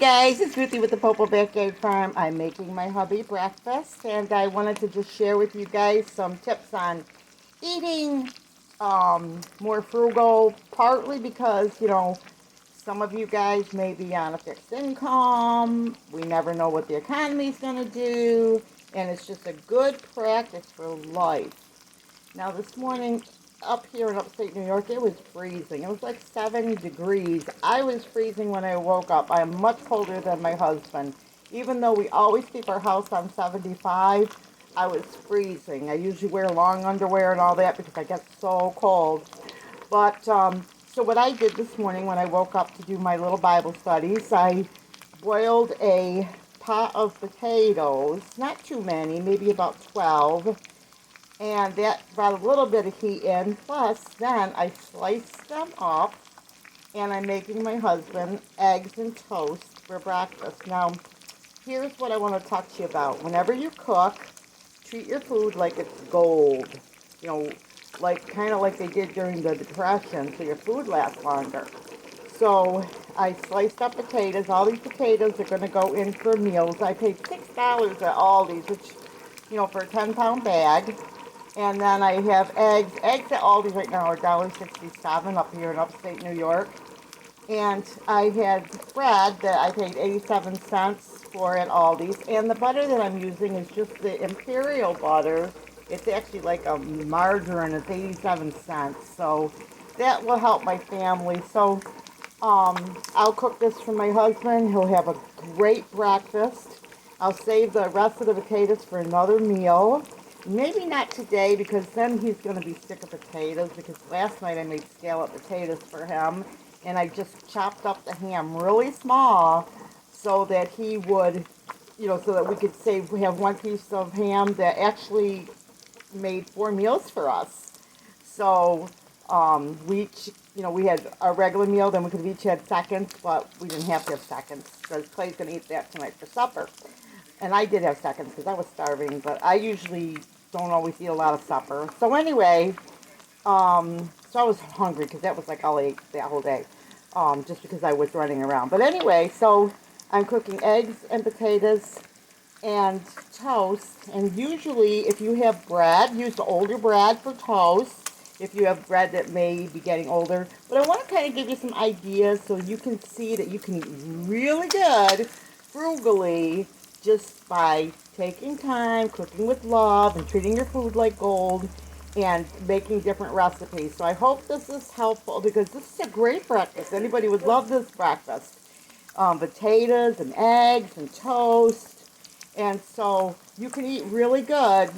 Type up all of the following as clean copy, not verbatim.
Guys, it's Ruthie with the Popo Backyard Farm. I'm making my hubby breakfast, and I wanted to just share with you guys some tips on eating more frugal, partly because, some of you guys may be on a fixed income. We never know what the economy's going to do, and it's just a good practice for life. Now, this morning up here in upstate New York, it was freezing. It was like 7 degrees. I was freezing when I woke up. I am much colder than my husband. Even though we always keep our house on 75, I was freezing. I usually wear long underwear and all that because I get so cold. But, so what I did this morning when I woke up to do my little Bible studies, I boiled a pot of potatoes, not too many, maybe about 12, and that brought a little bit of heat in. Plus, then I sliced them up, and I'm making my husband eggs and toast for breakfast. Now, here's what I want to talk to you about. Whenever you cook, treat your food like it's gold. You know, like kind of like they did during the Depression, so your food lasts longer. So I sliced up potatoes. All these potatoes are going to go in for meals. I paid $6 at Aldi's, which, for a 10-pound bag. And then I have eggs. Eggs at Aldi's right now are $1.67 up here in upstate New York. And I had bread that I paid 87 cents for at Aldi's. And the butter that I'm using is just the Imperial butter. It's actually like a margarine. It's 87 cents. So that will help my family. So I'll cook this for my husband. He'll have a great breakfast. I'll save the rest of the potatoes for another meal. Maybe not today because then he's going to be sick of potatoes, because last night I made scallop potatoes for him, and I just chopped up the ham really small so that he would, so that we could have one piece of ham that actually made 4 meals for us. So we each, we had a regular meal, then we could have each had seconds, but we didn't have to have seconds because Clay's going to eat that tonight for supper. And I did have seconds because I was starving, but I usually don't always eat a lot of supper. So anyway, so I was hungry because that was like all I ate that whole day, just because I was running around. But anyway, so I'm cooking eggs and potatoes and toast. And usually if you have bread, use the older bread for toast if you have bread that may be getting older. But I want to kind of give you some ideas so you can see that you can eat really good frugally just by taking time, cooking with love, and treating your food like gold, and making different recipes. So I hope this is helpful because this is a great breakfast. Anybody would love this breakfast. Potatoes and eggs and toast. And so you can eat really good.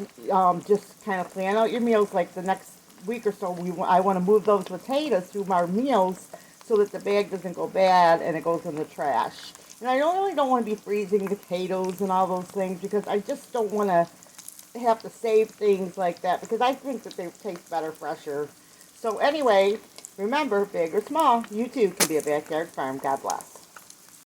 Just kind of plan out your meals like the next week or so. I want to move those potatoes through our meals so that the bag doesn't go bad and it goes in the trash. And I really don't want to be freezing potatoes and all those things because I just don't want to have to save things like that because I think that they taste better fresher. So anyway, remember, big or small, you too can be a backyard farm. God bless.